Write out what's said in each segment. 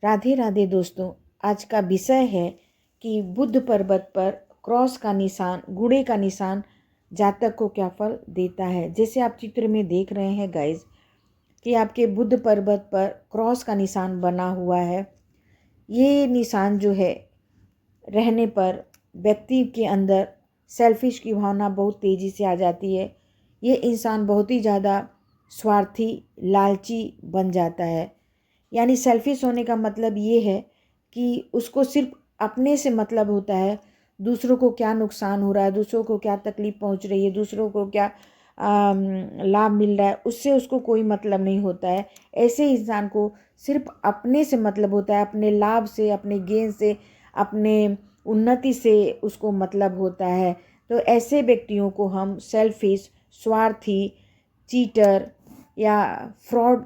राधे राधे दोस्तों। आज का विषय है कि बुद्ध पर्वत पर क्रॉस का निशान, घोड़े का निशान जातक को क्या फल देता है। जैसे आप चित्र में देख रहे हैं गाइज कि आपके बुद्ध पर्वत पर क्रॉस का निशान बना हुआ है। ये निशान जो है रहने पर व्यक्ति के अंदर सेल्फिश की भावना बहुत तेज़ी से आ जाती है। ये इंसान बहुत ही ज़्यादा स्वार्थी, लालची बन जाता है। यानी सेल्फिश होने का मतलब ये है कि उसको सिर्फ अपने से मतलब होता है। दूसरों को क्या नुकसान हो रहा है, दूसरों को क्या तकलीफ़ पहुंच रही है, दूसरों को क्या लाभ मिल रहा है, उससे उसको कोई मतलब नहीं होता है। ऐसे इंसान को सिर्फ अपने से मतलब होता है, अपने लाभ से, अपने गेन से, अपने उन्नति से उसको मतलब होता है। तो ऐसे व्यक्तियों को हम सेल्फिश, स्वार्थी, चीटर या फ्रॉड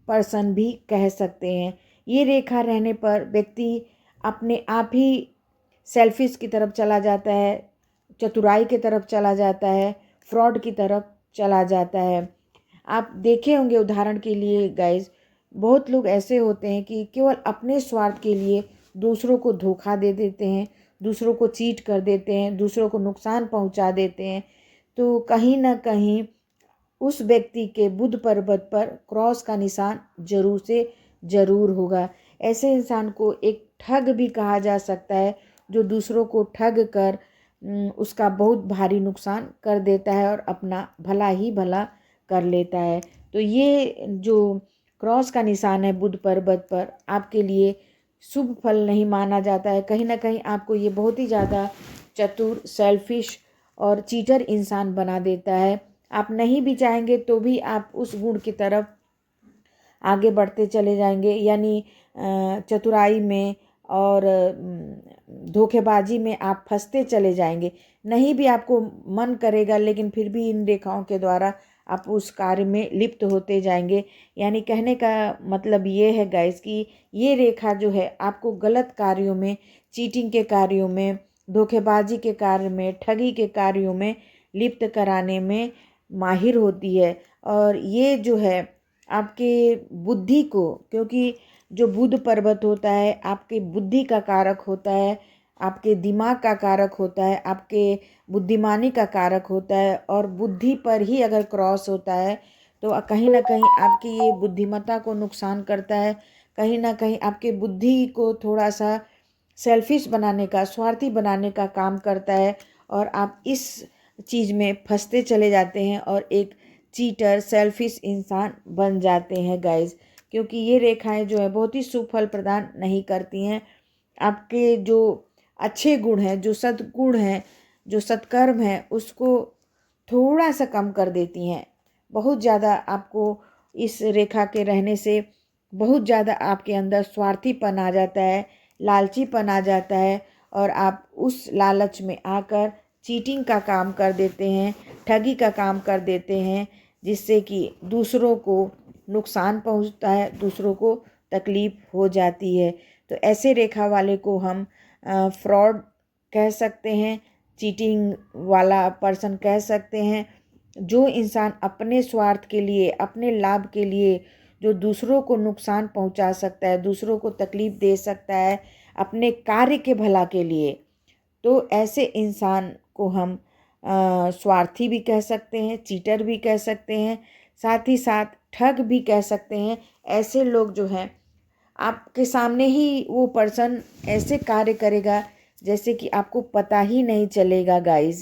पर्सन भी कह सकते हैं। ये रेखा रहने पर व्यक्ति अपने आप ही सेल्फिश की तरफ चला जाता है, चतुराई की तरफ चला जाता है, फ्रॉड की तरफ चला जाता है। आप देखे होंगे उदाहरण के लिए गाइज, बहुत लोग ऐसे होते हैं कि केवल अपने स्वार्थ के लिए दूसरों को धोखा दे देते हैं, दूसरों को चीट कर देते हैं, दूसरों को नुकसान पहुंचा देते हैं। तो कहीं ना कहीं उस व्यक्ति के बुद्ध पर्वत पर क्रॉस का निशान जरूर से जरूर होगा। ऐसे इंसान को एक ठग भी कहा जा सकता है, जो दूसरों को ठग कर उसका बहुत भारी नुकसान कर देता है और अपना भला ही भला कर लेता है। तो ये जो क्रॉस का निशान है बुद्ध पर्वत पर, आपके लिए शुभ फल नहीं माना जाता है। कहीं ना कहीं आपको ये बहुत ही ज़्यादा चतुर, सेल्फिश और चीटर इंसान बना देता है। आप नहीं भी चाहेंगे तो भी आप उस गुण की तरफ आगे बढ़ते चले जाएंगे। यानी चतुराई में और धोखेबाजी में आप फंसते चले जाएंगे। नहीं भी आपको मन करेगा, लेकिन फिर भी इन रेखाओं के द्वारा आप उस कार्य में लिप्त होते जाएंगे। यानी कहने का मतलब ये है गाइस कि ये रेखा जो है आपको गलत कार्यों में, चीटिंग के कार्यों में, धोखेबाजी के कार्य में, ठगी के कार्यों में लिप्त कराने में माहिर होती है। और ये जो है आपके बुद्धि को, क्योंकि जो बुद्ध पर्वत होता है आपके बुद्धि का कारक होता है, आपके दिमाग का कारक होता है, आपके बुद्धिमानी का कारक होता है। और बुद्धि पर ही अगर क्रॉस होता है तो कहीं ना कहीं आपकी ये बुद्धिमत्ता को नुकसान करता है। कहीं ना कहीं आपके बुद्धि को थोड़ा सा सेल्फिश बनाने का, स्वार्थी बनाने का काम करता है। और आप इस चीज़ में फंसते चले जाते हैं और एक चीटर, सेल्फिश इंसान बन जाते हैं गाइज। क्योंकि ये रेखाएं जो है बहुत ही शुभ फल प्रदान नहीं करती हैं। आपके जो अच्छे गुण हैं, जो सद्गुण हैं, जो सत्कर्म हैं, उसको थोड़ा सा कम कर देती हैं। बहुत ज़्यादा आपको इस रेखा के रहने से बहुत ज़्यादा आपके अंदर स्वार्थीपन आ जाता है, लालचीपन आ जाता है। और आप उस लालच में आकर चीटिंग का काम कर देते हैं, ठगी का काम कर देते हैं, जिससे कि दूसरों को नुकसान पहुंचता है, दूसरों को तकलीफ हो जाती है। तो ऐसे रेखा वाले को हम फ्रॉड कह सकते हैं, चीटिंग वाला पर्सन कह सकते हैं। जो इंसान अपने स्वार्थ के लिए, अपने लाभ के लिए जो दूसरों को नुकसान पहुंचा सकता है, दूसरों को तकलीफ दे सकता है अपने कार्य के भला के लिए, तो ऐसे इंसान को हम स्वार्थी भी कह सकते हैं, चीटर भी कह सकते हैं, साथ ही साथ ठग भी कह सकते हैं। ऐसे लोग जो हैं आपके सामने ही वो पर्सन ऐसे कार्य करेगा जैसे कि आपको पता ही नहीं चलेगा गाइज।